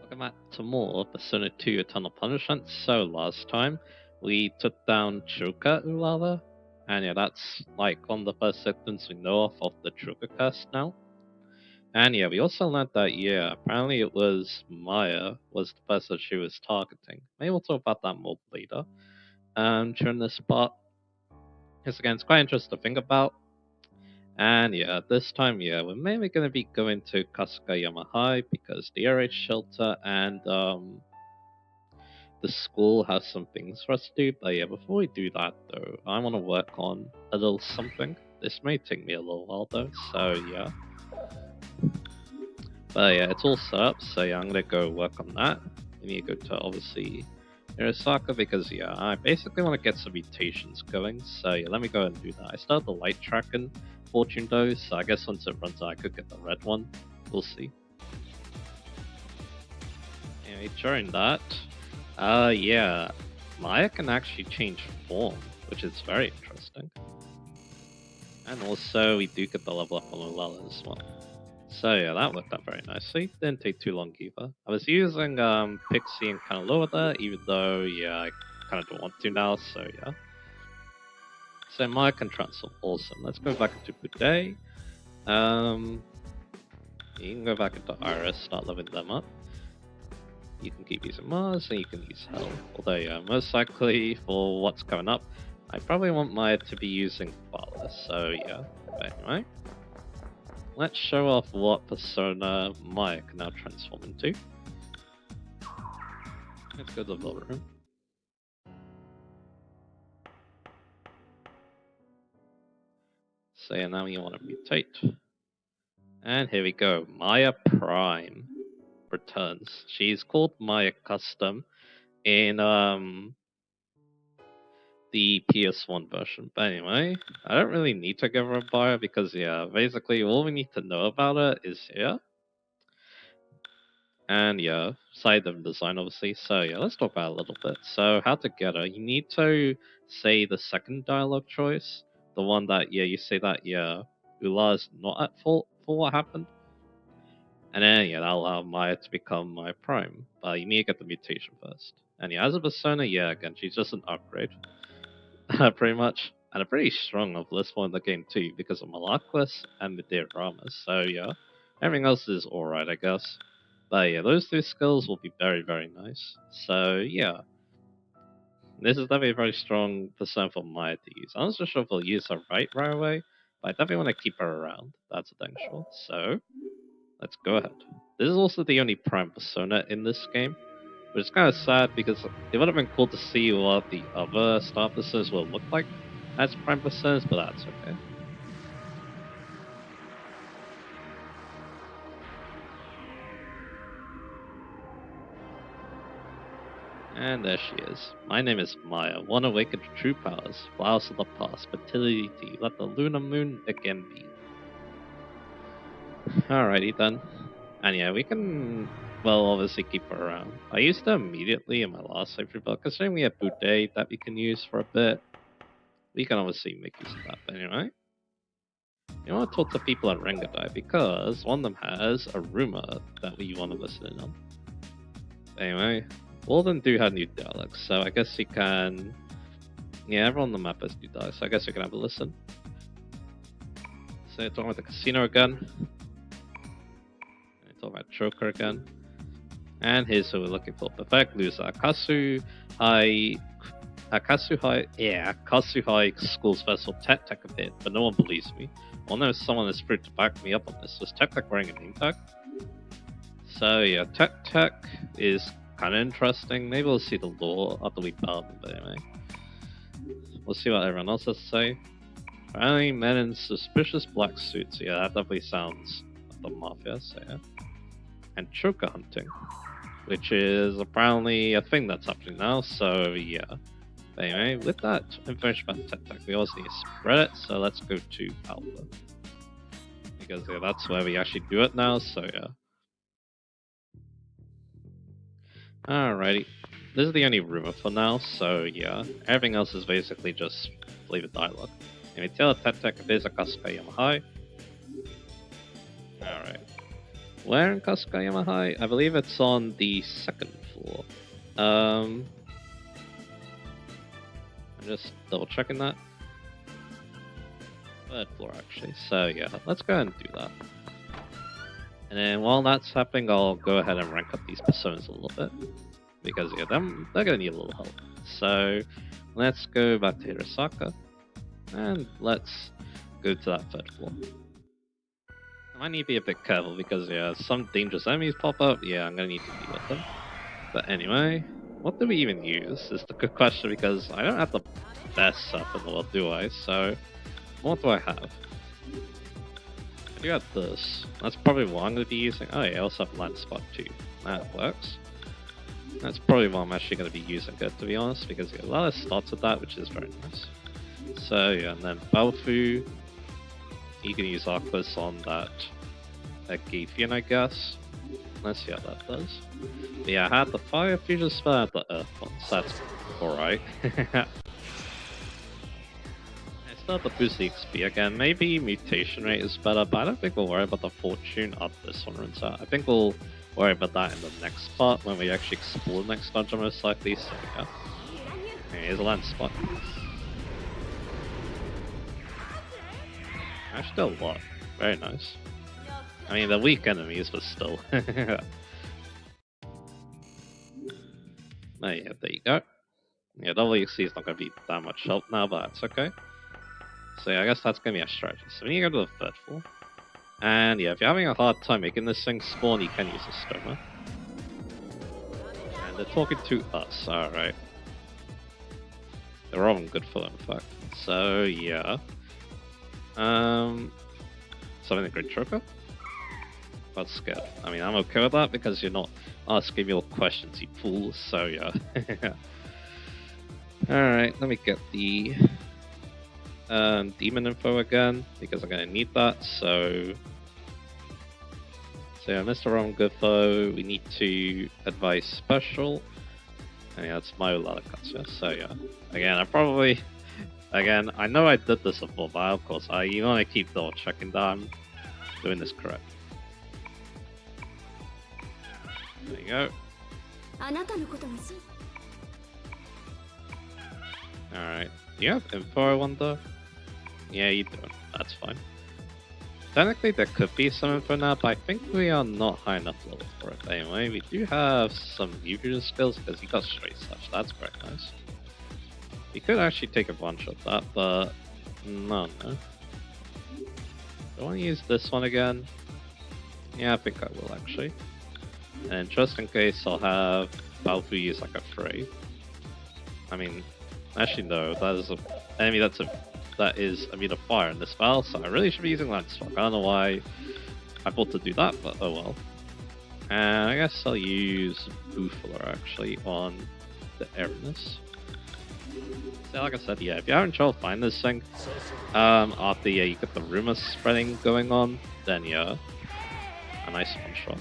Welcome back to more Persona 2 Eternal Punishment. So last time we took down Chuka Ulala, and yeah, that's like one of the first symptoms we know of the Chuka curse now. And yeah, we also learned that apparently it was Maya was the person she was targeting. Maybe we'll talk about that more later. During this part, because again, it's quite interesting to think about. And yeah, this time, we're mainly going to be going to Kasugayama High because the RH shelter and the school has some things for us to do. But yeah, before we do that though, I want to work on a little something. This may take me a little while though, so yeah. But yeah, it's all set up, so yeah, I'm gonna go work on that. We need to go to obviously Osaka because yeah, I basically want to get some mutations going. So yeah, let me go and do that. I started the light tracking fortune though, so I guess once it runs out, I could get the red one. We'll see. Anyway, during that, yeah, Maya can actually change form, which is very interesting. And also, we do get the level up on Olala as well. So yeah, that worked out very nicely. Didn't take too long either. I was using Pixie and kind of lower there, even though yeah, I kind of don't want to now. So yeah. So Maya can transform. Awesome. Let's go back into Bude. You can go back into Iris, start leveling them up. You can keep using Mars, and you can use Hell. Although, yeah, most likely for what's coming up, I probably want Maya to be using Father, so yeah. But anyway, let's show off what persona Maya can now transform into. Let's go to the room. So yeah, now you want to mutate. And here we go, Maya Prime returns. She's called Maya Custom in the PS1 version. But anyway, I don't really need to give her a bio because yeah, basically all we need to know about her is here. And yeah, side of design obviously. So yeah, let's talk about it a little bit. So how to get her, you need to say the second dialogue choice. The one that you say that Ula's not at fault for what happened. And then that'll allow Maya to become my prime. But you need to get the mutation first. And yeah, as a persona, again, she's just an upgrade. Pretty much. And a pretty strong of this point in the game too, because of Malaquis and the Dioramas. So yeah, everything else is alright, I guess. But yeah, those two skills will be very, very nice. So yeah, this is definitely a very strong percent for Maya to use. I'm not so sure if I'll use her right away, but I definitely want to keep her around. That's a dang sure. So let's go ahead. This is also the only prime persona in this game, which is kind of sad because it would have been cool to see what the other star personas will look like as prime personas, but that's okay. And there she is. My name is Maya. One awakened to true powers, flowers of the past, fertility, let the lunar moon again be. Alrighty then. And yeah, we can, well, obviously keep her around. I used her immediately in my last playthrough, but considering we have Bude that we can use for a bit, we can obviously make use of that. But anyway, you want to talk to people at Rengadai because one of them has a rumor that we want to listen in on. Anyway, all of them do have new dialects, so I guess you can. Yeah, everyone on the map has new dialects, so I guess you can have a listen. So, talking about the casino again. Talking about Joker again. And here's who we're looking for. Perfect loser. Kasuhai School's vessel Tech appeared, but no one believes me. I wonder if someone is free to back me up on this. Was Tech wearing a name tag? So yeah, Tech is kind of interesting. Maybe we'll see the lore after we battle them, but anyway. We'll see what everyone else has to say. Apparently men in suspicious black suits. Yeah, that definitely sounds like the Mafia, so yeah. And choker hunting, which is apparently a thing that's happening now, so yeah. But anyway, with that information about Tech, we also need to spread it, so let's go to Alpha. Because yeah, that's where we actually do it now, so yeah. Alrighty. This is the only rumor for now, so yeah. Everything else is basically just flavor dialogue. Anyway, tell Tech there's a Kasugayama High. Alright. Where in Kasugayama High? I believe it's on the second floor. I'm just double checking that. Third floor, actually. So yeah, let's go ahead and do that. And then while that's happening, I'll go ahead and rank up these personas a little bit. Because yeah, they're gonna need a little help. So let's go back to Hirosaka. And let's go to that third floor. I might need to be a bit careful because yeah, some dangerous enemies pop up. Yeah, I'm gonna need to deal with them. But anyway, what do we even use is the good question because I don't have the best stuff in the world, do I? So what do I have? I do have this. That's probably what I'm going to be using. Oh yeah, I also have Land Spot too. That works. That's probably what I'm actually going to be using it, to be honest, because yeah, a lot of starts with that, which is very nice. So yeah, and then Balfu, you can use Aquas on that Agathian, I guess. Let's see how that does. But yeah, I had the Fire Fusion spell, I had the Earth one, so that's alright. Not to boost the XP again. Maybe mutation rate is better, but I don't think we'll worry about the fortune up this one runs out. I think we'll worry about that in the next part when we actually explore the next dungeon most likely. So yeah. Here's a land spot. Actually a lot. Very nice. I mean they're weak enemies, but still. Oh yeah, there you go. Yeah, WXC is not gonna be that much help now, but that's okay. So yeah, I guess that's going to be our strategy. So we need to go to the third floor. And yeah, if you're having a hard time making this thing spawn, you can use a stoma. And they're talking to us, alright. They're all good for them, in fact. So yeah. Something the Great Choker? But scared. I mean, I'm okay with that because you're not asking me all questions, you fools. So yeah. Alright, let me get the demon info again because I'm gonna need that. So yeah, Mr. Ron Goodfo, we need to advise special. And yeah, that's my Lalakatsu. So yeah, again, I know I did this before, but of course, you want to keep double checking that I'm doing this correct. There you go. Alright, do you have info, I wonder? Yeah, you don't. That's fine. Technically, there could be some info now, but I think we are not high enough level for it. Anyway, we do have some fusion skills because he got straight slash. That's quite nice. We could actually take advantage of that, but no. Do I want to use this one again? Yeah, I think I will actually. And just in case, I'll have Balfu use like a fray. I mean, actually no, that is a enemy that is immune to fire in this spell, so I really should be using Land Stock. I don't know why I thought to do that, but oh well. And I guess I'll use Buffalo actually on the Airness. So like I said, yeah, if you're having trouble finding this thing, after you get the rumor spreading going on, then yeah, a nice one shot.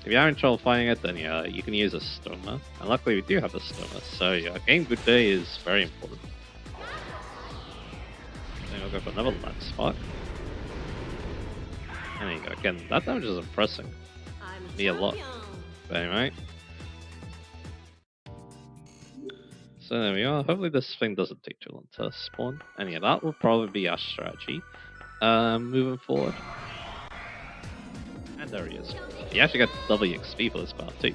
If you're having trouble finding it, then yeah, you can use a Stoma. And luckily we do have a Stoma, so yeah, getting good day is very important. Then we'll go for another land spot. And there you go. Again, that damage is impressing me a lot. But anyway. So there we are. Hopefully this thing doesn't take too long to spawn. And yeah, that will probably be our strategy moving forward. And there he is. You actually got double XP for this part too.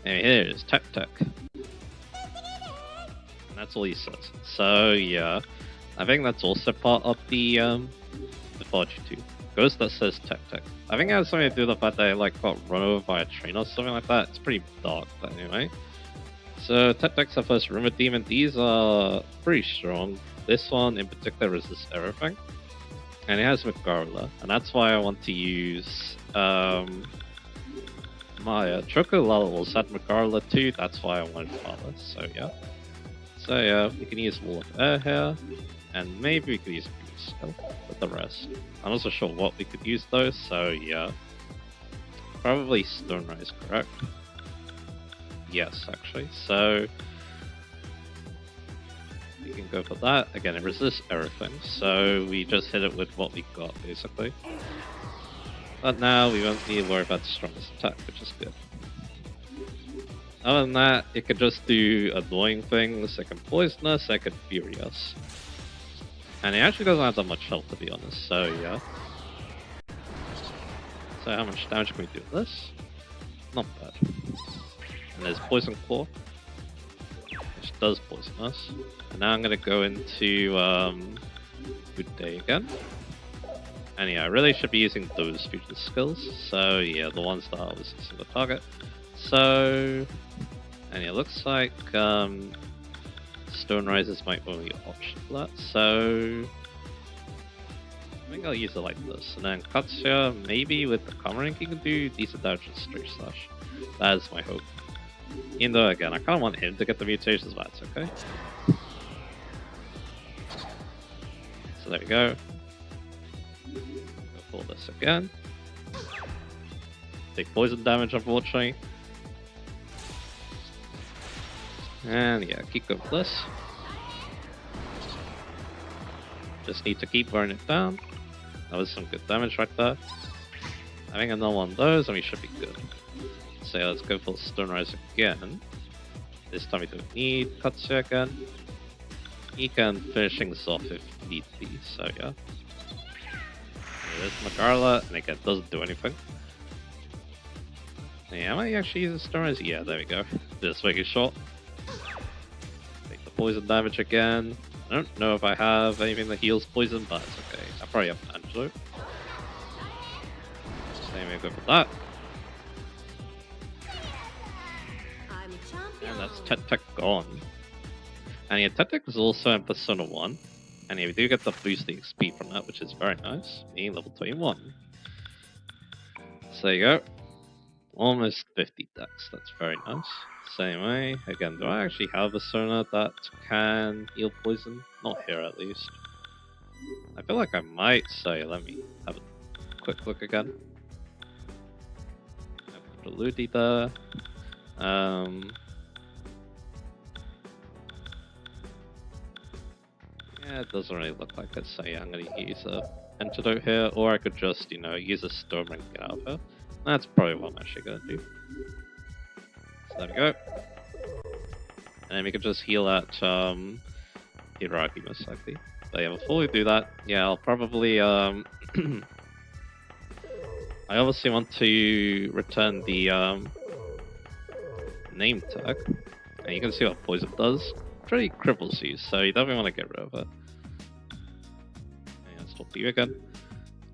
And here it is, Tech. And that's all he says. So yeah, I think that's also part of the Fortune 2. Ghost that says Tech. I think it has something to do with the fact that I got run over by a train or something like that. It's pretty dark, but anyway. So Tech's our first Rumor Demon. These are pretty strong. This one in particular resists everything. And it has Magarla, and that's why I want to use my Chocolala will set Magarla too, that's why I wanted Father, so yeah. So yeah, we can use Wall of Air here, and maybe we could use Skill with the rest. I'm not so sure what we could use though, so yeah. Probably Stone Rise, correct? Yes, actually, so we can go for that. Again, it resists everything, so we just hit it with what we got, basically. But now we won't need to worry about the strongest attack, which is good. Other than that, it could just do annoying things. It can poison us, it could fury us. And it actually doesn't have that much health, to be honest, so yeah. So how much damage can we do with this? Not bad. And there's Poison Claw, which does poison us. And now I'm gonna go into Good Day again. And yeah, I really should be using those future skills. So yeah, the ones that I was using the target. So, and it looks like Stone Rises might be the option for that. So I think I'll use it like this. And then Katsuya, maybe with the Comrink, he can do decent damage with Straight Slash. That is my hope. Even though, again, I kind of want him to get the mutations, but that's okay. So there we go. Go for this again. Take poison damage, unfortunately. And yeah, keep going with this. Just need to keep burning it down. That was some good damage right there. I think another one of those and we should be good. So yeah, let's go for Stone Rise again. This time we don't need Katsuya again. He can finish things off if need be, so yeah. There's Magarla, and again, doesn't do anything. Yeah, am I actually using Stone Rise? Yeah, there we go. Just making sure. Take the poison damage again. I don't know if I have anything that heals poison, but it's okay. I probably have an antidote. So maybe go for that. And that's Tet gone. And yeah, Tet is also in Persona 1. And yeah, we do get the boosting XP from that, which is very nice. Being level 21. So there you go. Almost 50 dex, that's very nice. Same way, again, do I actually have a Persona that can heal poison? Not here at least. I feel like I might, so let me have a quick look again. I put a Ludi there. Yeah, it doesn't really look like it, so yeah, I'm gonna use a antidote here, or I could just, use a storm and get out of here. That's probably what I'm actually gonna do. So there we go. And then we can just heal at Hiragi most likely. But yeah, before we do that, yeah, I'll probably I obviously want to return the name tag. And you can see what poison does. Pretty cripples you, so you definitely want to get rid of it. And let's talk to you again.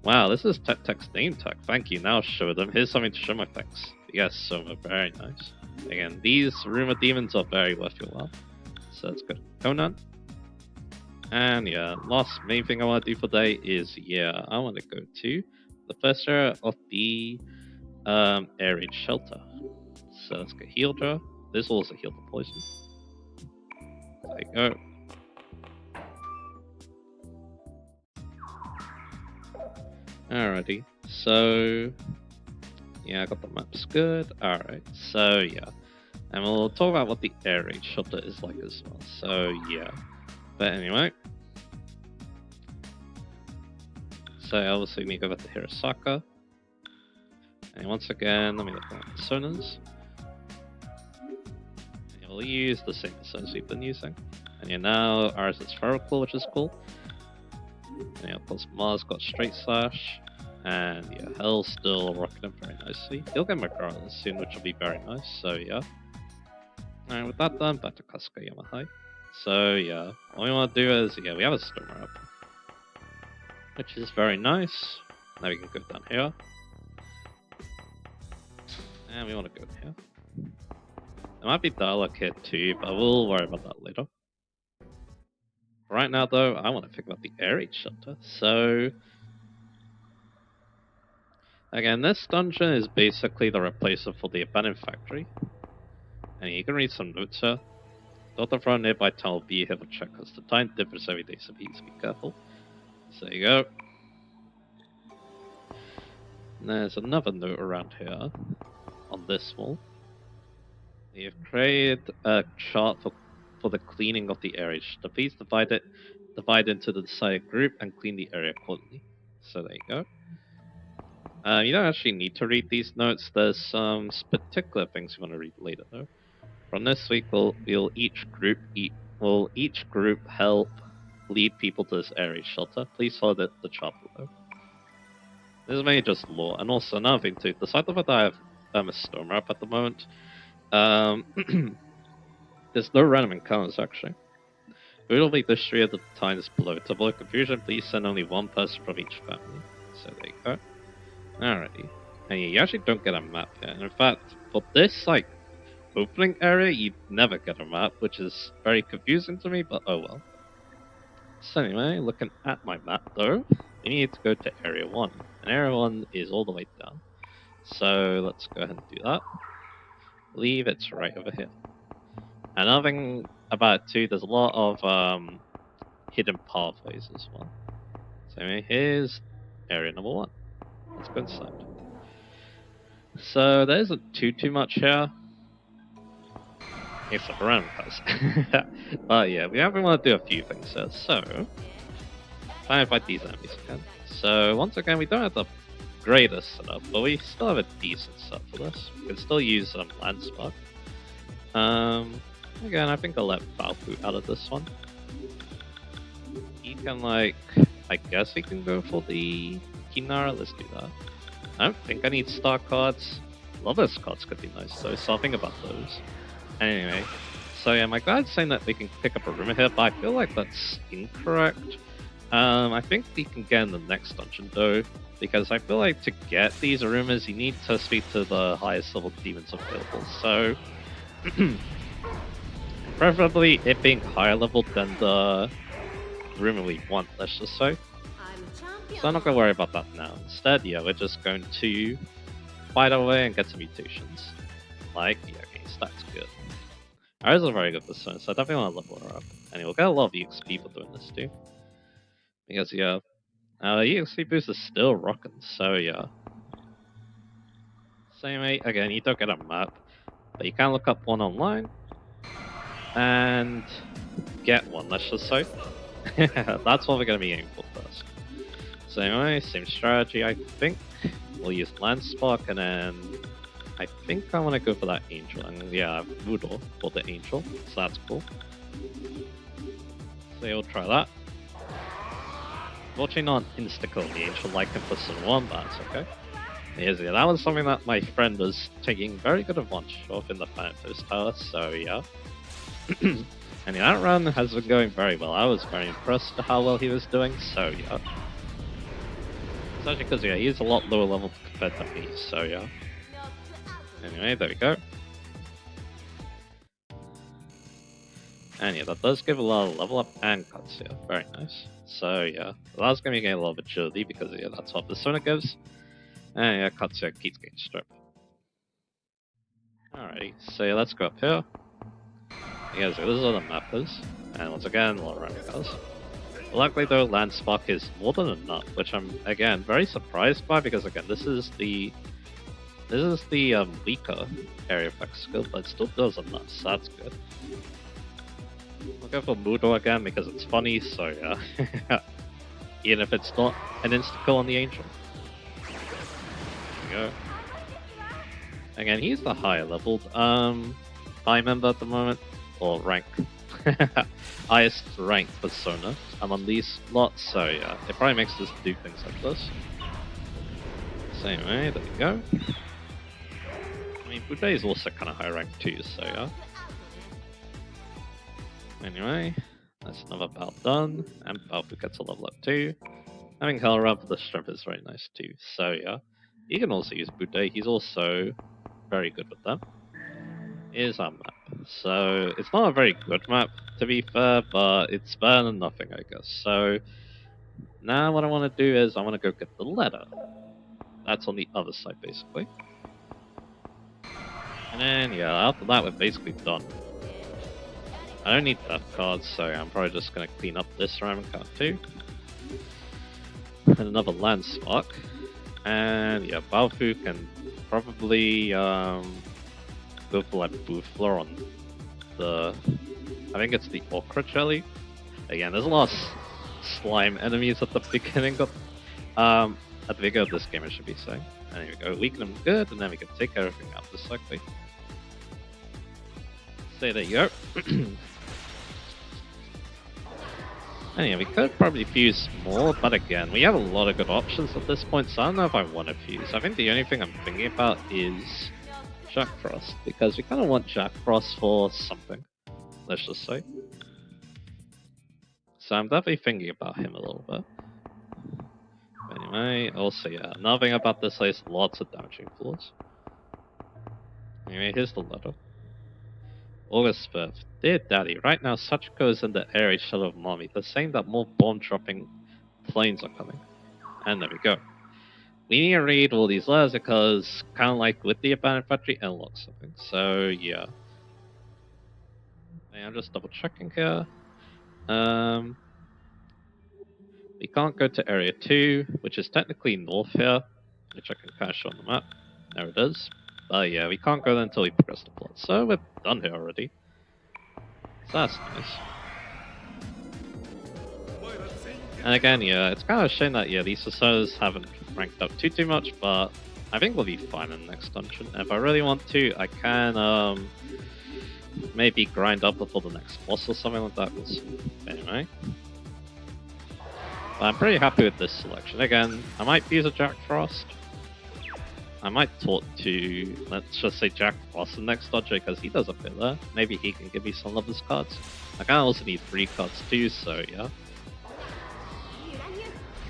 Wow, this is Tech's name tag. Thank you. Now show them. Here's something to show my thanks. Yes, Soma, very nice. Again, these rumour demons are very worth your while. So that's good. Conan. And yeah, last main thing I want to do for today is, yeah, I want to go to the first area of the air raid shelter. So let's get healed her. This will also heal the poison. There you go. Alrighty, so yeah, I got the maps good. Alright, so yeah. And we'll talk about what the air raid shelter is like as well. So yeah. But anyway. So obviously we need to go back to Hirosaka. And once again, let me look at my personas. And we'll use the same personas we've been using. And yeah, now ours is Spherical, which is cool. And yeah, of course Mars got Straight Slash. And yeah, Hell's still rocking him very nicely. He'll get Magarla soon, which will be very nice, so yeah. Alright, with that done, back to Kasugayama High. So yeah, all we want to do is, yeah, we have a Stormer up. Which is very nice. Now we can go down here. And we want to go here. There might be dialogue here too, but we'll worry about that later. Right now though, I want to think about the air raid shelter. So again, this dungeon is basically the replacement for the abandoned factory. And you can read some notes here. Don't throw a nearby town will be here to check because the time differs every day, so please be careful. So there you go. And there's another note around here on this wall. You've created a chart for the cleaning of the area. Please divide into the desired group and clean the area accordingly. So there you go. You don't actually need to read these notes. There's some particular things you want to read later, though. From this week, will each group help lead people to this area shelter. Please follow the chart below. This is mainly just lore, and also another thing too. Despite the fact that I have a stormer up at the moment, um, there's no random encounters actually. We will be distributed the times below. To avoid confusion, please send only one person from each family. So there you go. Alrighty. And you actually don't get a map here. And in fact, for this opening area, you never get a map, which is very confusing to me, but oh well. So anyway, looking at my map though, we need to go to Area 1. And Area 1 is all the way down. So let's go ahead and do that. I believe it's right over here. Another thing about it too, there's a lot of hidden pathways as well. So anyway, here's area number 1. Let's go inside. So there isn't too much here. Except for random pass. But yeah, we want to do a few things here. So, try and fight these enemies again. So once again, we don't have the greatest setup, but we still have a decent setup for this. We can still use land spark. Again, I think I'll let Balfu out of this one. He can I guess he can go for the Kinara. Let's do that. I don't think I need star cards. Lover's cards could be nice though, so I'll think about those. Anyway, so yeah, my guide's saying that we can pick up a rumor here, but I feel like that's incorrect. I think we can get in the next dungeon though, because I feel like to get these rumors, you need to speak to the highest level demons available. So, preferably it being higher level than the rumor we want, let's just say. So I'm not going to worry about that now. Instead, yeah, we're just going to fight our way and get some mutations. Like the Arcane, that's good. Ours is very good for Sun, so I definitely want to level her up. And we'll get a lot of EXP for doing this too. Because yeah, the EXP boost is still rocking, so yeah. Same way, again, you don't get a map, but you can look up one online and get one, let's just say. That's what we're going to be aiming for first. So anyway, same strategy, I think. We'll use Land Spark, and then I think I want to go for that Angel. And yeah, Voodoo for the Angel, so that's cool. So we'll try that. Fortunately not insta-kill the Angel like in Person 1, but that's okay. Yeah, that was something that my friend was taking very good advantage of in the Thanatos Tower, so yeah. And yeah, that run has been going very well. I was very impressed with how well he was doing, so yeah. Especially because yeah, he's a lot lower level compared to me, so yeah. Anyway, there we go. And yeah, that does give a lot of level up and cuts here. Very nice. So yeah, that's going to be getting a lot of agility because yeah, that's what Persona gives. And yeah, cuts here keeps getting strip. Alrighty, so yeah, let's go up here. Yeah, so this is what the map is. And once again, a lot of random cars. Luckily though, Land Spark is more than enough, which I'm again very surprised by because again, this is the weaker area effect skill, but it still does enough, so that's good. We'll go for Mudo again because it's funny, so yeah. Even if it's not an insta-kill on the Angel. There we go. Again, he's the higher leveled high member at the moment, or rank. Highest rank Persona among these lots, so yeah, it probably makes us do things like this. So anyway, there we go. I mean, Bude is also kind of high rank too, so yeah. Anyway, that's another battle done, and Balfu gets a level up too. Having Hellrub for the strength is very nice too, so yeah. You can also use Bude, he's also very good with that. Here's our map. So, it's not a very good map, to be fair, but it's better than nothing, I guess. So, now what I want to do is I want to go get the letter. That's on the other side, basically. And then, yeah, after that, we're basically done. I don't need death cards, so I'm probably just going to clean up this random card too. And another Land Spark. And yeah, Balfu can probably go for like Booth Floor on the... I think it's the Okra Jelly. Again, there's a lot of slime enemies at the beginning of at the beginning of this game, I should be saying. And here we go, weaken them good, and then we can take everything out this likely. So there you go. And yeah, we could probably fuse more, but again, we have a lot of good options at this point, so I don't know if I want to fuse. I think the only thing I'm thinking about is Jack Frost, because we kind of want Jack Frost for something, let's just say. So I'm definitely thinking about him a little bit. But anyway, also yeah, another thing about this is lots of damaging flaws. Anyway, here's the letter. August 5th. Dear Daddy, right now Sachiko is in the area shell of Mommy. They're saying that more bomb-dropping planes are coming. And there we go. We need to read all these letters because, kind of like with the abandoned factory, unlock something. So, yeah. I'm just double checking here. We can't go to area 2, which is technically north here, which I can kind of show on the map. There it is. But yeah, we can't go there until we progress the plot. So we're done here already. So that's nice. And again, yeah, it's kind of a shame that, yeah, these personas haven't ranked up too much, but I think we'll be fine in the next dungeon. And if I really want to, I can, maybe grind up before the next boss or something like that. Anyway. But I'm pretty happy with this selection. Again, I might use a Jack Frost. I might talk to, let's just say, Jack Frost the next dodger because he does a bit there. Maybe he can give me some of his cards. I kind of also need 3 cards too, so yeah.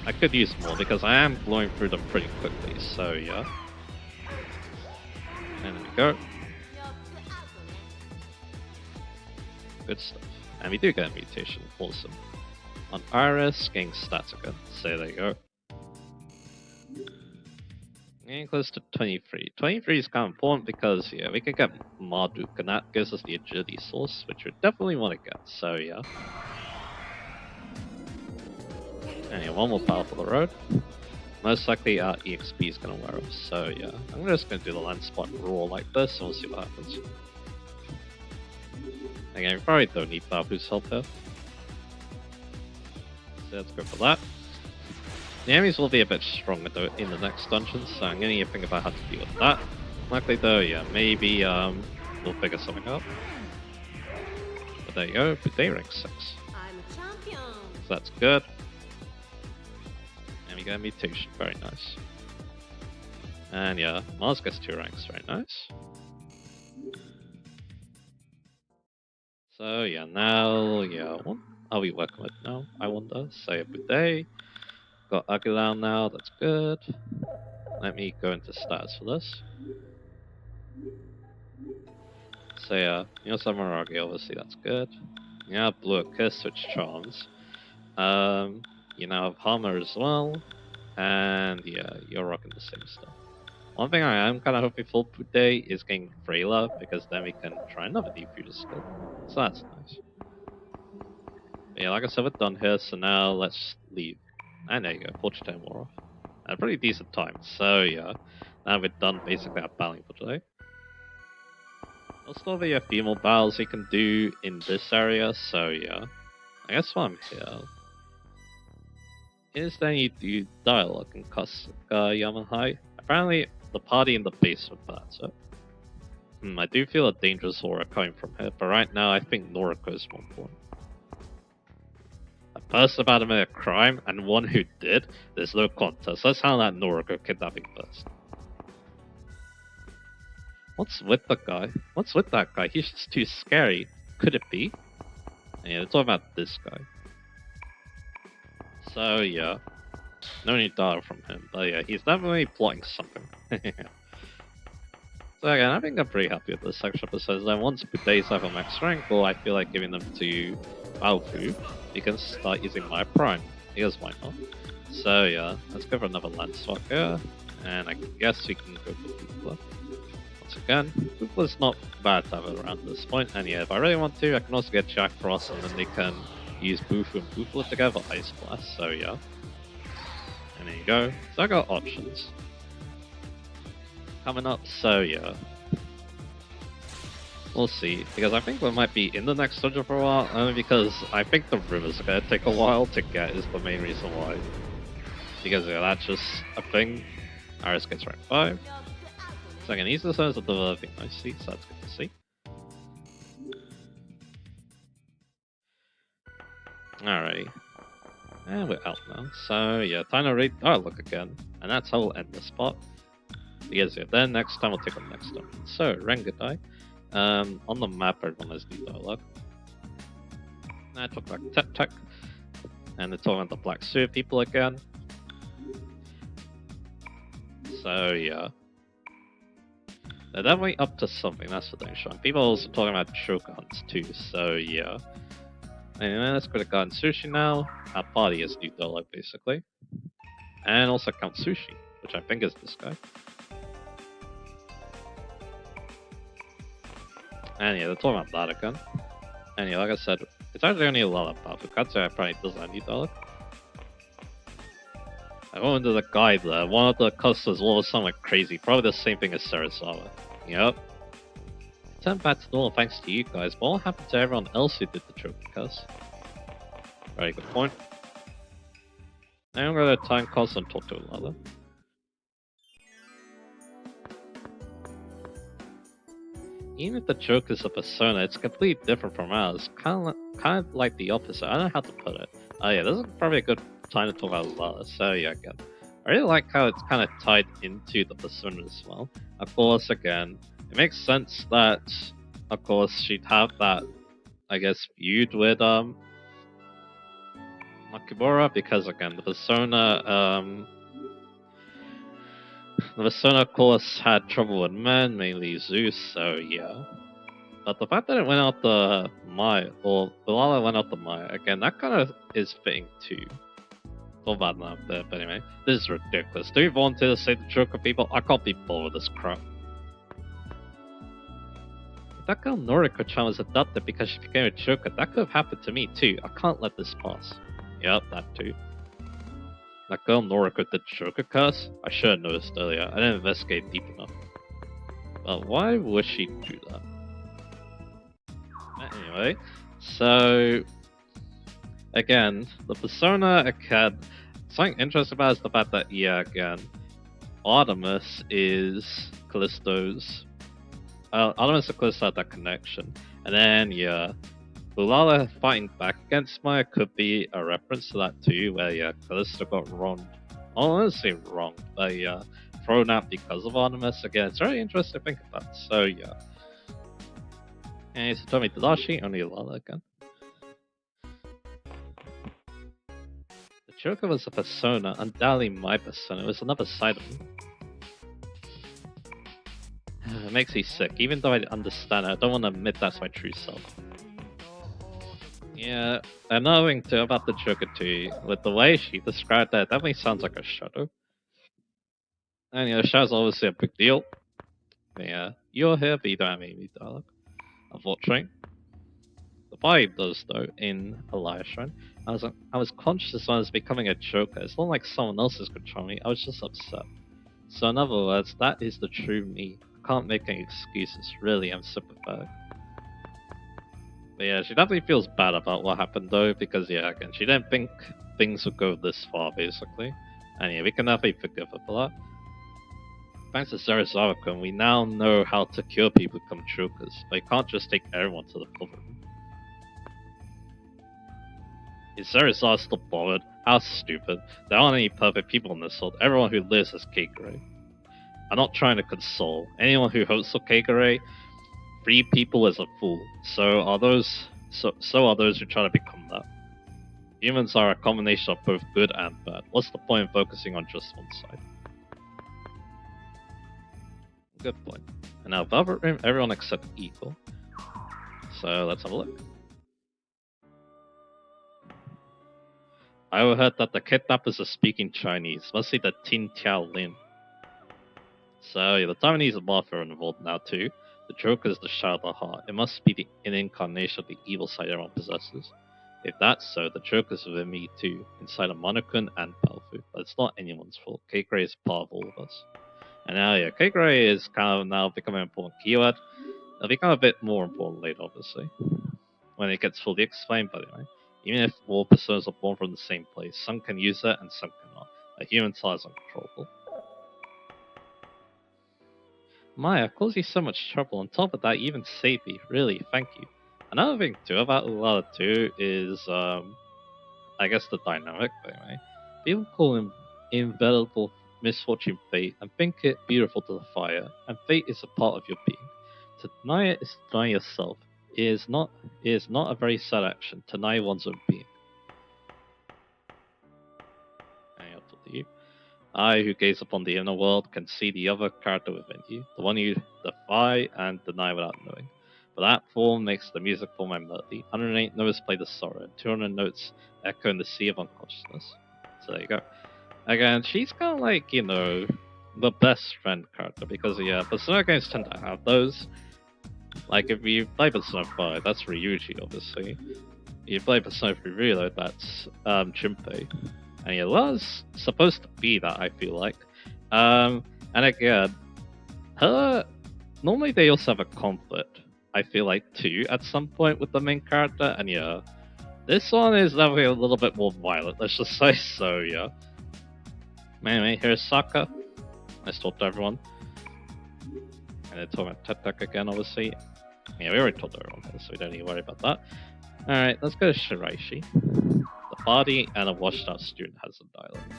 I could use more because I am blowing through them pretty quickly, so yeah. And there we go. Good stuff. And we do get a mutation, awesome. On Iris, getting stats again, so there you go. Getting close to 23. 23 is kind of important because, yeah, we can get Marduk, and that gives us the agility source, which we definitely want to get, so yeah. And yeah, one more power for the road. Most likely our EXP is going to wear off, so yeah. I'm just going to do the land spot raw like this, and we'll see what happens. Again, we probably don't need Babu's help here. So let's go for that. The enemies will be a bit stronger though in the next dungeon, so I'm going to think about how to deal with that. Likely though, yeah, maybe we'll figure something out. But there you go, Day rank 6. I'm a champion. So that's good. And we get a mutation, very nice. And yeah, Mars gets 2 ranks, very nice. So yeah, now, yeah, what are we working with now, I wonder? Say a Buday. Got Aguilar now, that's good. Let me go into stats for this. So yeah, Samaragi, obviously that's good. Yeah, Blue Kiss, which charms. You now have Hammer as well. And yeah, you're rocking the same stuff. One thing I am kind of hoping for today is getting Freyla, because then we can try another Defuser skill. So that's nice. But yeah, like I said, we're done here, so now let's leave. And there you go, 42 more off. At a pretty decent time, so yeah. Now we're done basically our battling for today. There'll still be a few more battles we can do in this area, so yeah. I guess while I'm here, is there any dialogue in Kasugayama High? Apparently, the party in the basement bats it. I do feel a dangerous aura coming from here, but right now I think Noriko is more important. A person about to commit a crime and one who did? There's no contest. Let's handle that Noriko kidnapping first. What's with the guy? What's with that guy? He's just too scary. Could it be? Yeah, we're talking about this guy. So yeah, no need dialogue from him, but yeah, he's definitely plotting something. So again, I think I'm pretty happy with this section of episodes. Then once Buday's have max rank, or I feel like giving them to Baofu, we can start using my prime. Because why not? So yeah, let's go for another land swap here, and I guess we can go for Bufla. Once again, Bufla's not bad to have around this point, and yeah, if I really want to, I can also get Jack Frost, and then they can use Bufu and Bufla together, Ice Blast, so yeah. And there you go. So I got options coming up, so yeah. We'll see, because I think we might be in the next dungeon for a while, only because I think the rivers are going to take a while to get is the main reason why. Because yeah, that's just a thing. Iris gets rank 5. Second Easter Stones are developing nicely, so that's good to see. Alrighty. And we're out now. So yeah, time to read dialogue again. And that's how we'll end the spot. Because yeah, then next time we'll take on the next one. So, Rengadai. On the map, everyone has new dialogue. I talk about Tech Tech. And they're talking about the Black Sewer people again. So yeah. They're definitely up to something, that's the thing, Sean. People are also talking about choker hunts too, so yeah. Anyway, let's go to Garden Sushi now. Our party is new dialogue, basically. And also Count Sushi, which I think is this guy. And yeah, they're talking about that again. And yeah, like I said, it's actually only a lot about Fukatsu, I probably doesn't have new dialogue. I went into the guide there. One of the customers all of a sudden went crazy. Probably the same thing as Sarasawa. Yep. Turned back to normal thanks to you guys, but what happened to everyone else who did the choker curse? Very good point. Now I'm gonna time console and talk to another. Even if the joke is a persona, it's completely different from ours. Kind of like the opposite. I don't know how to put it. Oh yeah, this is probably a good time to talk about Lala. So yeah, again, I really like how it's kind of tied into the persona as well. Of course, again, it makes sense that, of course, she'd have that, I guess, feud with Makimura because again, the persona, of course, had trouble with men, mainly Zeus. So yeah. But the fact that it went out the Maya, or Lala went out the Maya, again, that kind of is fitting too. All bad now, but anyway, this is ridiculous. Do you volunteer to save the Joker people? I can't be bothered with this crap. If that girl Noriko-chan was adopted because she became a Joker, that could have happened to me too. I can't let this pass. Yep, that too. That girl Noriko did Joker curse? I should have noticed earlier. I didn't investigate deep enough. But why would she do that? Anyway, so again, the persona again, something interesting about is the fact that yeah, again, Artemis is Callisto's. Artemis and Callisto had that connection, and then yeah, Ulala fighting back against Maya could be a reference to that too, where yeah, Callisto got wronged. I don't want to say wrong, but yeah, thrown out because of Artemis. Again, it's very interesting to think about. So yeah. And so Tommy Tadashi, only Ulala again. The Joker was a persona, undoubtedly my persona. It was another side of me. It makes me sick. Even though I understand it, I don't want to admit that's my true self. Yeah, another thing too about the Joker too, with the way she described that, it definitely sounds like a shadow. And yeah, shadow's obviously a big deal. But yeah, you're here, but you don't have any dialogue. Unfortunately. The vibe does though in Elias Shrine. I was conscious when I was becoming a Joker. It's not like someone else is controlling me, I was just upset. So in other words, that is the true me. I can't make any excuses, really, I'm sympathetic. But yeah, she definitely feels bad about what happened though, because yeah, again, she didn't think things would go this far, basically. And yeah, we can definitely forgive her for that. Thanks to Sarasawa-kun, we now know how to cure people who become chokers, but you can't just take everyone to the cover room. Is Sarasawa still bothered? How stupid. There aren't any perfect people in this world. Everyone who lives has Kagure. I'm not trying to console. Anyone who hopes for Kagure, free people is a fool. So are those who try to become that. Humans are a combination of both good and bad. What's the point in focusing on just one side? Good point. And now Velvet Room, everyone except Eagle. So let's have a look. I overheard that the kidnappers are speaking Chinese. Must be the Tin Tiao Lin. So yeah, the Taiwanese and Mafia are involved now too. The Joker is the Shadow of the Heart. It must be an incarnation of the evil side everyone possesses. If that's so, the Joker's within me too, inside of Monokun and Palfu. But it's not anyone's fault. Kagure is part of all of us. And now yeah, Kagure is kind of now becoming an important keyword. It'll become a bit more important later, obviously. When it gets fully explained, by the way. Even if all personas are born from the same place, some can use it and some cannot. A human size uncontrollable. Maya caused you so much trouble. On top of that, you even saved me. Really, thank you. Another thing too about Ulala too is I guess the dynamic thing, right? People call him inevitable misfortune fate and think it beautiful to defy it, and fate is a part of your being. To deny it is to deny yourself. It is not a very sad action. To deny one's own being. And I'll tell you. I, who gaze upon the inner world, can see the other character within you, the one you defy and deny without knowing. But that form makes the music for my melody. 108 notes play the sorrow, and 200 notes echo in the sea of unconsciousness. So there you go. Again, she's kind of like, the best friend character, because, yeah, Persona games tend to have those. Like, if you play Persona 5, that's Ryuji, obviously. If you play Persona 3 Reload, that's Junpei. And it was supposed to be that, I feel like. And again, her. Normally, they also have a conflict, I feel like, too, at some point with the main character. And yeah, this one is definitely a little bit more violent, let's just say so, yeah. Anyway, here's Saka. Let's talk to everyone. And they're talking about Tetek again, obviously. Yeah, we already told everyone, so we don't need to worry about that. Alright, let's go to Shiraishi. The party and a washed out student has a dialogue.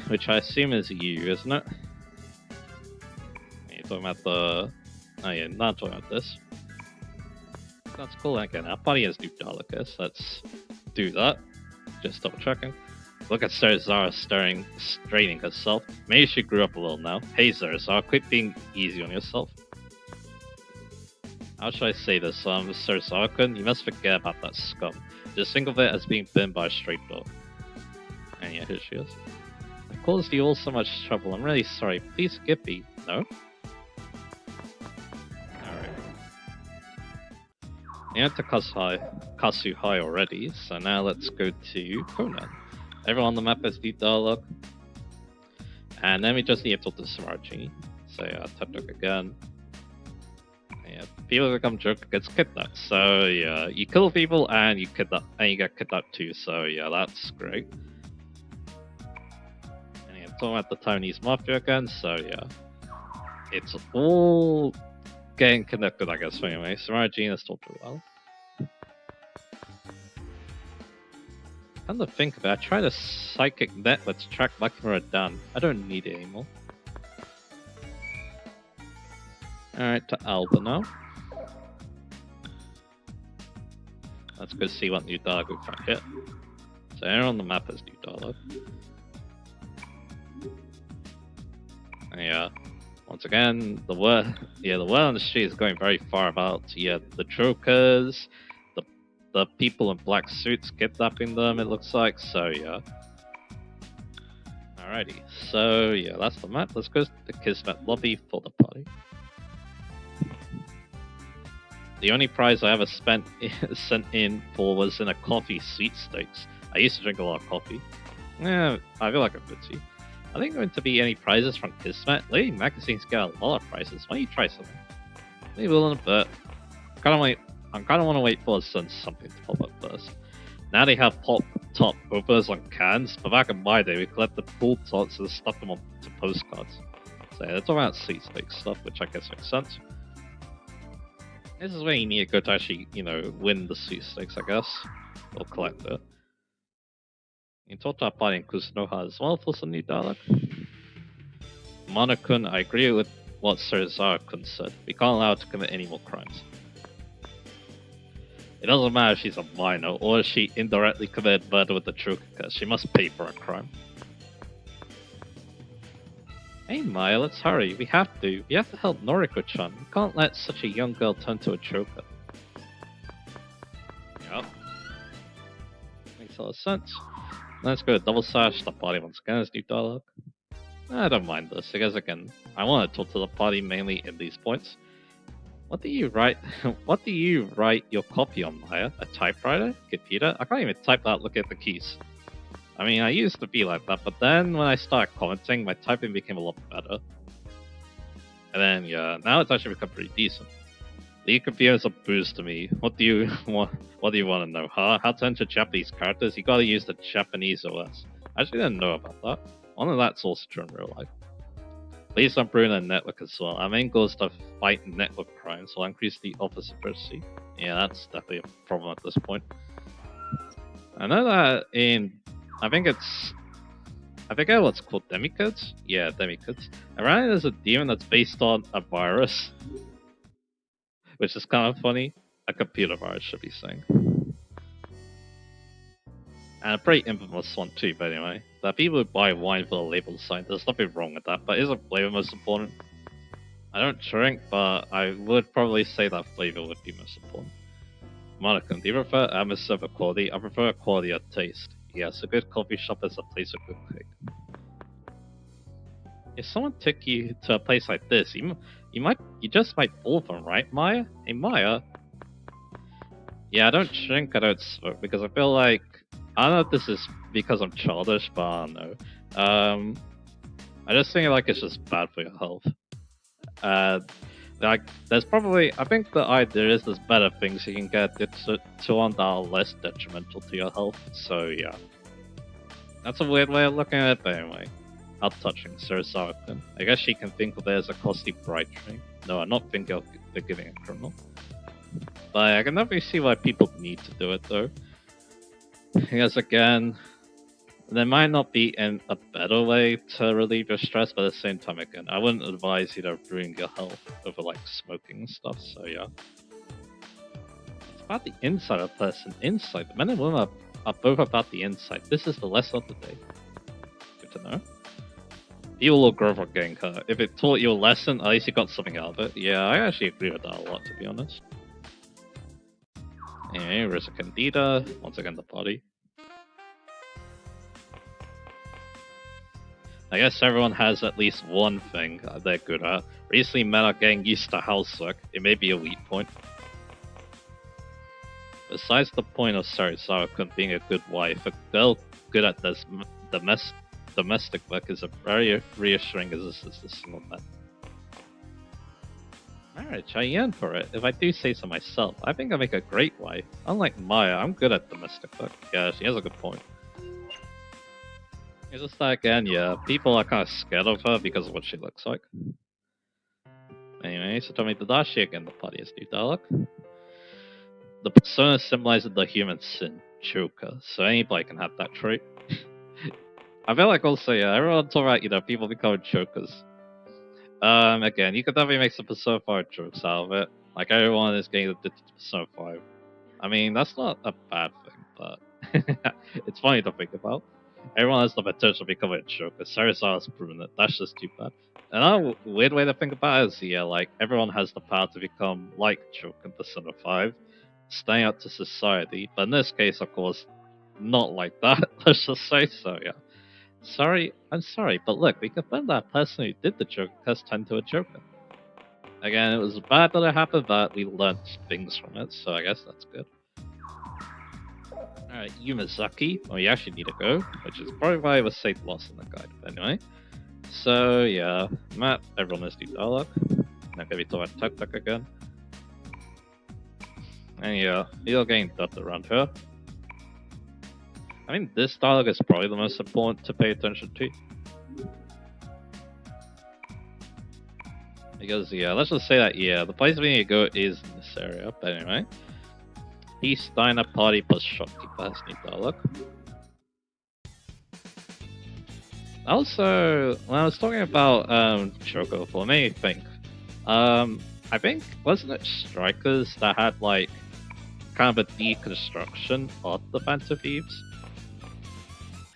Which I assume is you, isn't it? You're talking about the... Oh yeah, not talking about this. That's cool, again, our party has new dialogue, so let's do that. Just double checking. Look at Zara straining herself. Maybe she grew up a little now. Hey Zara, quit being easy on yourself. How should I say this? Zara-kun, you must forget about that scum. Just think of it as being bitten by a stray dog. And yeah, here she is. I caused you all so much trouble. I'm really sorry. Please forgive me. No? Alright. You went to Kasuhai already, so now let's go to Conan. Everyone on the map has deep dialogue. And then we just need to talk to Samaji. So yeah, Tetek again. Yeah, people become Joker gets kidnapped. So yeah, you kill people and you kidnap and you get kidnapped too. So yeah, that's great. And yeah, talking about the Taiwanese mafia again. So yeah, it's all getting connected, I guess. So anyway, Samaji, let's talk to a while. Come to think of it, I tried a psychic network to track Makimura down. I don't need it anymore. Alright, to Alba now. Let's go see what new dialogue we find here. So here on the map is new dialogue. And yeah, once again, the word on the street is going very far about the Jokers, the people in black suits kidnapping them, it looks like, so yeah. Alrighty, so yeah, that's the map. Let's go to the Kismet lobby for the party. The only prize I ever sent in for was in a coffee sweepstakes. I used to drink a lot of coffee. Yeah, I feel like I'm busy. Are there going to be any prizes from Kismet? Lady Magazines get a lot of prizes. Why don't you try something? Maybe we'll in a bit. I kind of want to wait for something to pop up first. Now they have pop top openers on cans, but back in my day we collected pool tots and stuck them onto postcards. So yeah, they're talking about sweepstakes stuff, which I guess makes sense. This is where you need to go to actually, win the sweepstakes, I guess. Or collect it. You can talk to our party in Kusunoha as well for some new dialogue. Monokun, I agree with what Sir Zara-kun said. We can't allow her to commit any more crimes. It doesn't matter if she's a minor or if she indirectly committed murder with the Truka, she must pay for a crime. Hey Maya, let's hurry. We have to help Noriko-chan. We can't let such a young girl turn to a Truka. Yep. Makes a lot of sense. Let's go to Double Slash, the party once again as new dialogue. I don't mind this, because again, I want to talk to the party mainly in these points. What do you write? What do you write your copy on, Maya? A typewriter? Computer? I can't even type that. Look at the keys. I mean, I used to be like that, but then when I started commenting, my typing became a lot better. And then yeah, now it's actually become pretty decent. The computer is a boost to me. What do you want? What do you want to know? How to enter Japanese characters? You gotta use the Japanese OS. I actually didn't know about that. Only that's also true in real life. Please don't ruin a network as well. Our main goal is to fight network crime, so I'll increase the officer privacy. Yeah, that's definitely a problem at this point. I know that I forget what's called demicodes? Yeah, demicodes. Apparently there's a demon that's based on a virus, which is kind of funny. A computer virus, should be saying. And a pretty infamous one too, but anyway. The people who buy wine for the label sign, there's nothing wrong with that, but isn't flavor most important? I don't drink, but I would probably say that flavor would be most important. Monica, do you prefer atmosphere over quality? I prefer quality of taste. Yes, a good coffee shop is a place of good cake. If someone took you to a place like this, you just might fall from, right, Maya? Hey, Maya. Yeah, I don't drink, I don't smoke, because I feel like, I don't know if this is because I'm childish, but I don't know. I just think like it's just bad for your health. Like, there's probably, I think the idea is there's better things you can get to one that are less detrimental to your health, so yeah. That's a weird way of looking at it, but anyway. How touching, Sir Sarkin. I guess she can think of it as a costly bribe train. No, I'm not thinking of forgiving a criminal. But I can definitely see why people need to do it, though. Because again, there might not be a better way to relieve your stress, but at the same time, again, I wouldn't advise you to ruin your health over like smoking and stuff, so yeah. It's about the inside of the person. Inside. The men and women are both about the inside. This is the lesson of the day. Good to know. People will grow from getting hurt. If it taught you a lesson, at least you got something out of it. Yeah, I actually agree with that a lot, to be honest. Anyway, Risa Candida. Once again, the party. I guess everyone has at least one thing they're good at. Recently, men are getting used to housework. It may be a weak point. Besides the point of Sarasaka being a good wife, a girl good at this domestic work is a very reassuring as this is a single man. Marriage, I yearn for it. If I do say so myself, I think I make a great wife. Unlike Maya, I'm good at domestic work. Yeah, she has a good point. It's just that again, yeah, people are kind of scared of her because of what she looks like. Anyway, so tell me, Tadashi again, the party is new dialogue. The persona symbolizes the human sin, Choka, so anybody can have that trait. I feel like also, yeah, everyone's alright, people becoming chokers. Again, you could definitely make some Persona 5 jokes out of it. Like, everyone is getting addicted to Persona 5. I mean, that's not a bad thing, but it's funny to think about. Everyone has the potential to become a joker. Sarazar has proven it. That's just too bad. Another weird way to think about it is, yeah, like, everyone has the power to become like Choke in Persona 5, staying out to society, but in this case, of course, not like that, let's just say so, yeah. I'm sorry, but look, we confirmed that person who did the joke has turned to a joker. Again, it was bad that it happened, but we learned things from it, so I guess that's good. Alright, Yumazaki. Well, you actually need to go, which is probably why it was saved lost in the guide. But anyway. So, yeah. Matt, everyone has to do dialogue. Not gonna be talking about Tuk again. And yeah, you're getting dubbed around her. I mean, this dialogue is probably the most important to pay attention to. Because, yeah, let's just say that, yeah, the place we need to go is in this area. But anyway. Peace, Diner, Party plus Shopkeeper has new dialogue. Also, when I was talking about Choco before, it made me think. I think, wasn't it Strikers that had, like, kind of a deconstruction of the Phantom Thieves?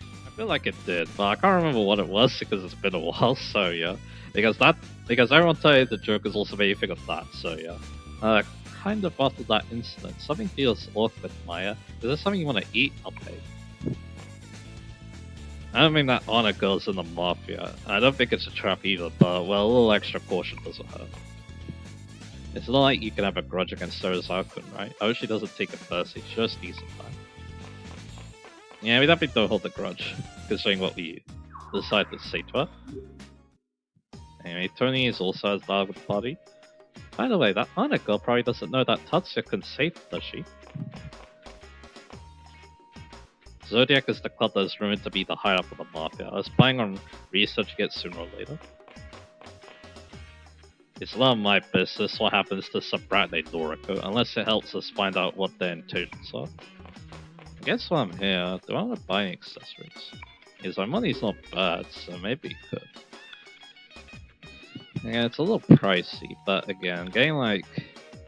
I feel like it did, but I can't remember what it was because it's been a while, so yeah. Because everyone tells you the Joker's also made you think of that, so yeah. Kind of after that incident, something feels awkward, Maya. Is there something you want to eat? I'll pay. I don't think that honor girl's in the mafia. I don't think it's a trap either, but well, a little extra caution doesn't hurt. It's not like you can have a grudge against Sarazakun, right? I hope she doesn't take it personally, she just needs some time. Yeah, we definitely don't hold the grudge, considering what we decided to say to her. Anyway, Tony is also at the dialogue with the party. By the way, that honor girl probably doesn't know that Tatsuya can save, does she? Zodiac is the club that is rumored to be the hideout of the Mafia. I was planning on researching it sooner or later. It's none of my business what happens to some brat named Noriko, unless it helps us find out what their intentions are. I guess while I'm here, do I want to buy any accessories? Because my money's not bad, so maybe it could. Yeah, it's a little pricey, but again, getting like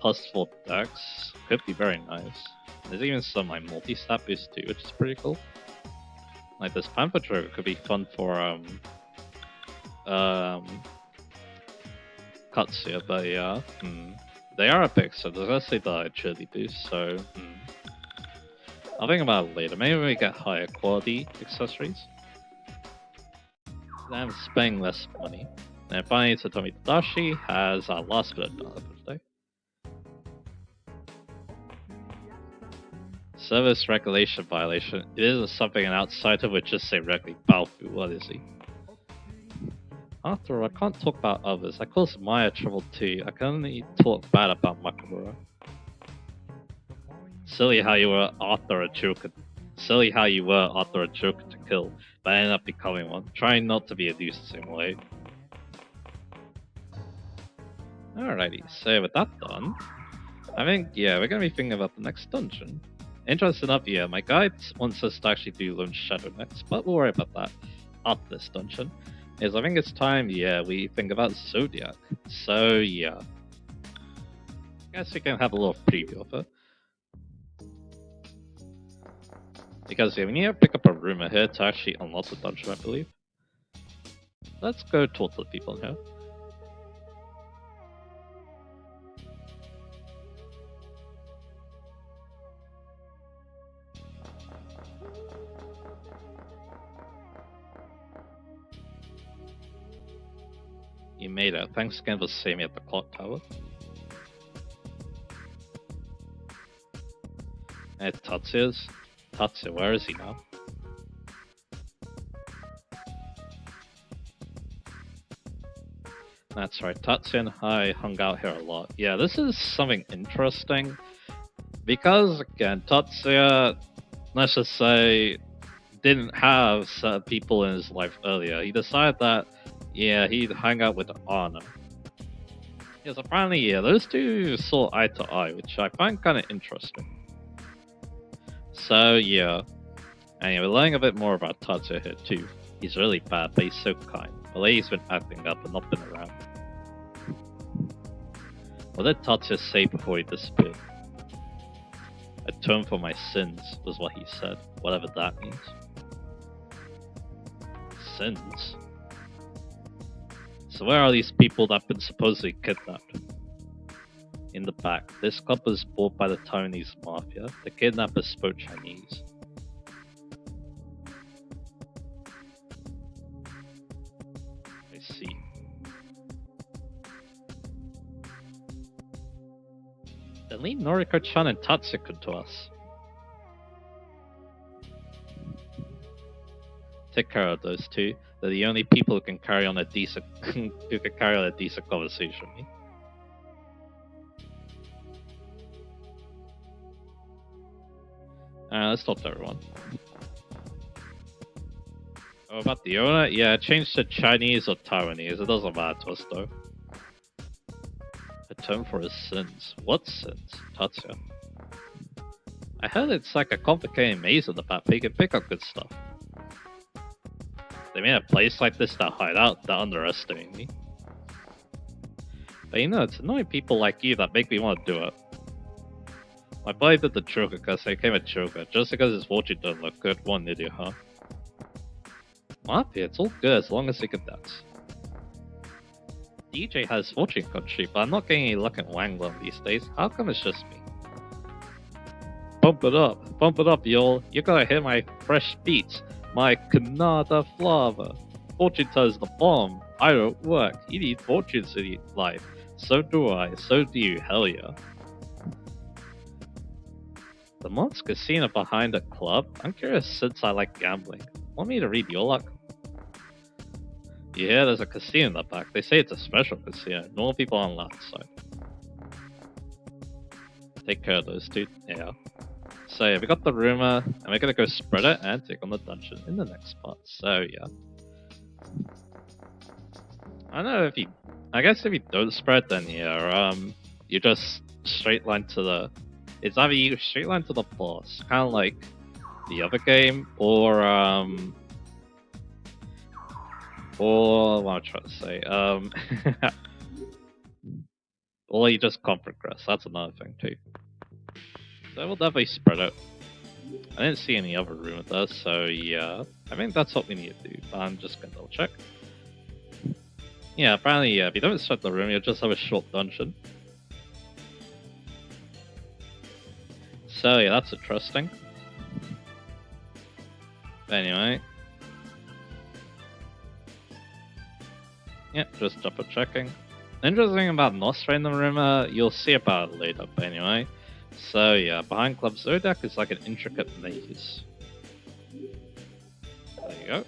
+4 decks could be very nice. There's even some like multi-stat boost too, which is pretty cool. Like this Panther Trigger could be fun for Katsuya, but yeah, they are epic, so there's actually the agility boost, so I'll think about it later. Maybe we get higher quality accessories. Then I'm spending less money. And finally, Satomi Tadashi has our last bit of data for today. Service regulation violation. It isn't something an outsider would just say regularly. Balfu, what is he? After all, I can't talk about others. I caused Maya trouble too. I can only talk bad about Makamura. Silly how you were after a joker. Silly how you were after a joker to kill, but ended up becoming one. Trying not to be a the same way. Alrighty, so with that done, I think, yeah, we're gonna be thinking about the next dungeon. Interesting enough, yeah, my guide wants us to actually do Lone Shadow next, but we'll worry about that after this dungeon. I think it's time, yeah, we think about Zodiac. So, yeah. I guess we can have a little preview of it. Because, yeah, we need to pick up a rumour here to actually unlock the dungeon, I believe. Let's go talk to the people here. You made it. Thanks again for saving me at the clock tower. And Tatsuya's. Tatsuya, where is he now? That's right, Tatsuya and I hung out here a lot. Yeah, this is something interesting. Because, again, Tatsuya, let's just say, didn't have certain people in his life earlier. He decided that, yeah, he'd hang out with Anna. Yes, apparently, yeah, those two saw eye to eye, which I find kind of interesting. So, yeah. And yeah, we're learning a bit more about Tatsuya here, too. He's really bad, but he's so kind. Well, he's been acting up and not been around. What did Tatsuya say before he disappeared? Atone for my sins, was what he said, whatever that means. Sins? So where are these people that have been supposedly kidnapped? In the back, this club was bought by the Taiwanese mafia. The kidnappers spoke Chinese. I see. Then lead Noriko-chan and Tatsuya to us. Take care of those two. They're the only people who can carry on a decent conversation with me. Let's talk to everyone. Oh, about the owner? Yeah, change to Chinese or Taiwanese. It doesn't matter to us though. Atone for his sins. What sins? Tatsuya. I heard it's like a complicated maze in the back, but you can pick up good stuff. They made a place like this to hide out, they're underestimating me. But you know, it's annoying people like you that make me want to do it. My boy did the Joker because I became a Joker, just because his fortune doesn't look good. One idiot, huh? Mafia, it's all good as long as he can dance. DJ has fortune country, but I'm not getting any luck in Wanglang these days. How come it's just me? Bump it up, y'all. You gotta hear my fresh beats. My Canada flavor. Fortune teller's the bomb. I don't work. You need fortunes in your life. So do I. So do you. Hell yeah. The Mott's Casino behind the club? I'm curious since I like gambling. Want me to read your luck? Yeah, there's a casino in the back. They say it's a special casino. Normal people aren't allowed inside. Take care of those two. Yeah. So yeah, we got the rumor, and we're gonna go spread it and take on the dungeon in the next part. So yeah. I don't know if you. I guess if you don't spread, then yeah, you just straight line to the. It's either you straight line to the boss, kind of like the other game, or what I'm trying to say, or you just can't progress. That's another thing too. So we'll definitely spread it. I didn't see any other room with us, so yeah, I think that's what we need to do. But I'm just gonna double check. Yeah, apparently, yeah, if you don't spread the room, you'll just have a short dungeon. So yeah, that's interesting. Anyway. Yeah, just double checking. Interesting about not spreading the rumor, you'll see about it later, but anyway. So yeah, behind Club Zodiac is like an intricate maze. There you go.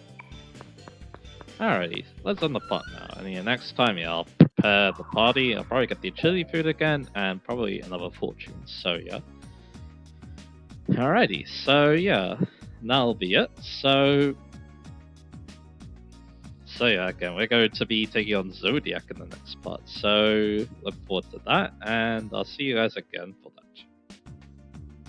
Alrighty, let's end the part now. And yeah, next time, yeah, I'll prepare the party. I'll probably get the chili food again, and probably another fortune. So yeah. Alrighty, so yeah, that'll be it. So yeah, again, we're going to be taking on Zodiac in the next part. So look forward to that, and I'll see you guys again for that.